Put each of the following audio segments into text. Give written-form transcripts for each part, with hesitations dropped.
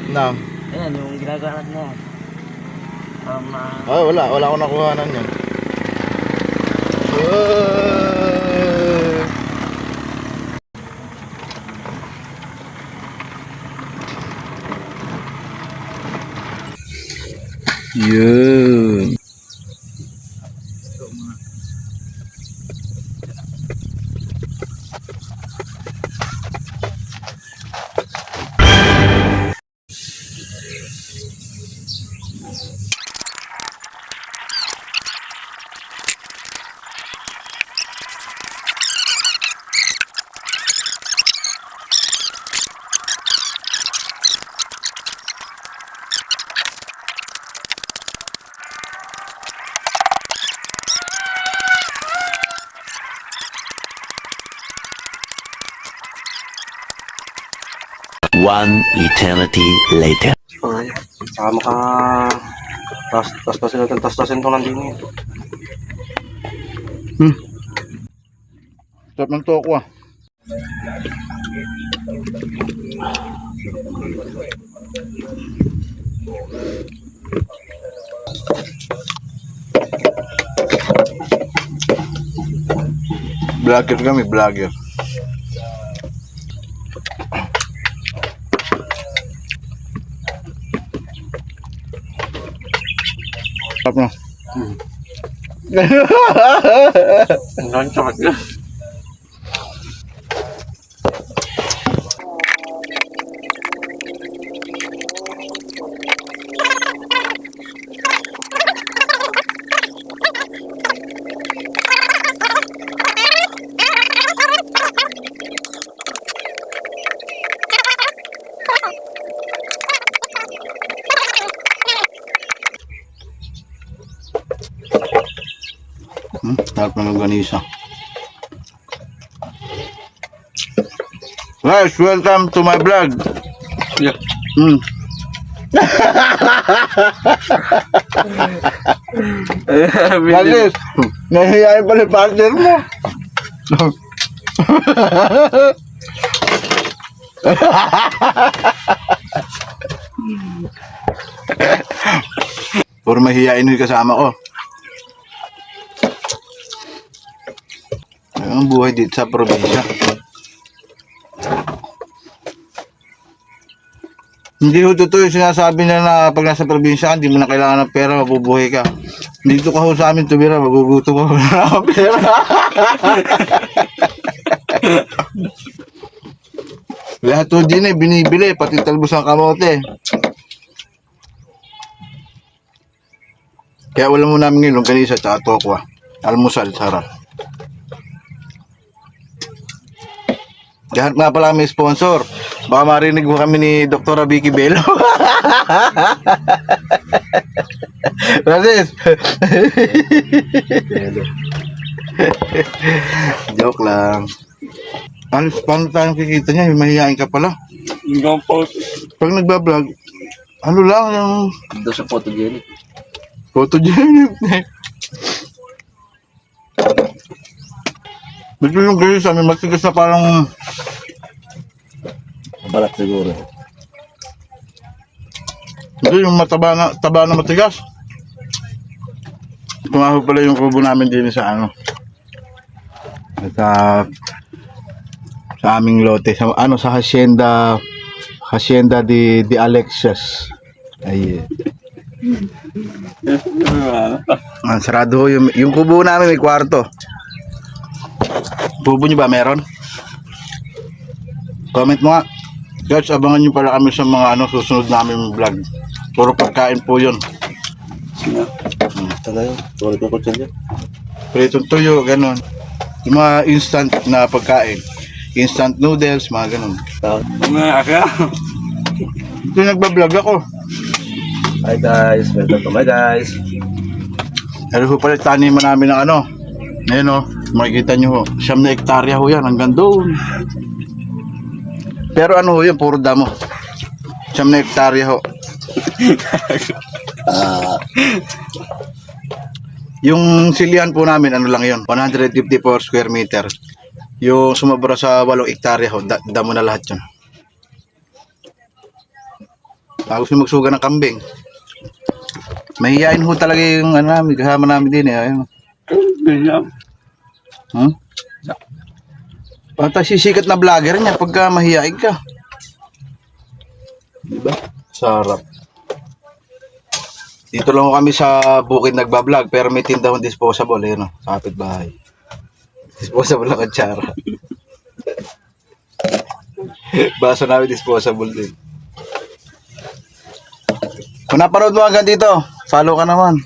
Na. Ayan, yung ginagawa natin na yan. Wala akong nakuhanan yan. Yun. One eternity later. Ay, saka tas-tasin natin, tas-tasin ito nandini. Sarap ng toko ah. Vlogger kami, vlogger. Sarap na. Ang gancak ka. Sarap na longganisa. Guys, welcome to my vlog. Yeah. Guys, nahihiyain pala yung partner mo. Puro mahihiyain yung kasama ko. Ang buhay dito sa probinsya. Hindi ho totoo yung sinasabi na pag nasa probinsya hindi mo na kailangan ng pera, mabubuhay ka. Dito ka ho sa amin tumira, magugutom ka wala ng pera. Lahat ho din binibili, pati talbos ng kamote. Kaya wala mo namin ngayon, longganisa at tokwa. Almusal, sarap. Lahat nga pala may sponsor. Baka marinig mo kami ni Dr. Vicky Bello. Francis. Joke lang. Paano tayo kikita niya? Mahihain ka pala. Pag nagbablog, ano lang yung... Ito sa photogenic. Photogenic. Medyo yung gayon sa amin, matigas na parang... Balat siguro. Hindi, yung taba na matigas. Tumaho pala yung kubo namin din sa ano. Sa aming lote. Sa Hacienda de Alexias. Ay. Sarado yung kubo namin, may kwarto. Kubo nyo ba meron? Comment mo nga. Guys, abangan nyo pala kami sa mga susunod namin vlog. Puro pagkain po yun. Talaga, tuloy ko dyan. Pritong tuyo, ganun. Yung mga instant na pagkain. Instant noodles, mga ganun. Ito nagbablog ako. Hi guys, welcome to my guys. Ano ho pala taniman namin ng ano. Ngayon o, makikita nyo ho. 9 na hektarya ho yan, hanggang doon. Pero ano ho yun, puro damo. 9 na hektarya ho. Yung silihan po namin, ano lang yun, 154 square meter. Yung sumabra sa 8 hektarya ho, damo na lahat yun. Gusto magsuga ng kambing. Mahihain ho talaga yung ano namin, kasama namin din eh. Ayun. Hmm? Bata sisikat na vlogger niya pagka mahihain ka. Diba? Sarap. Dito lang ho kami sa bukid nagbablog pero may tindahong disposable eh, no? Sa kapitbahay. Disposable na kutsara. Baso namin disposable din. Kung napanood mo hanggang dito, follow ka naman.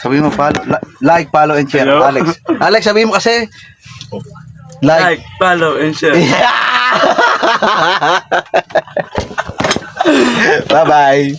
Sabi mo, follow, like, follow, and share. Hello? Alex. Alex, sabi mo kasi, like. follow, and share. Bye-bye.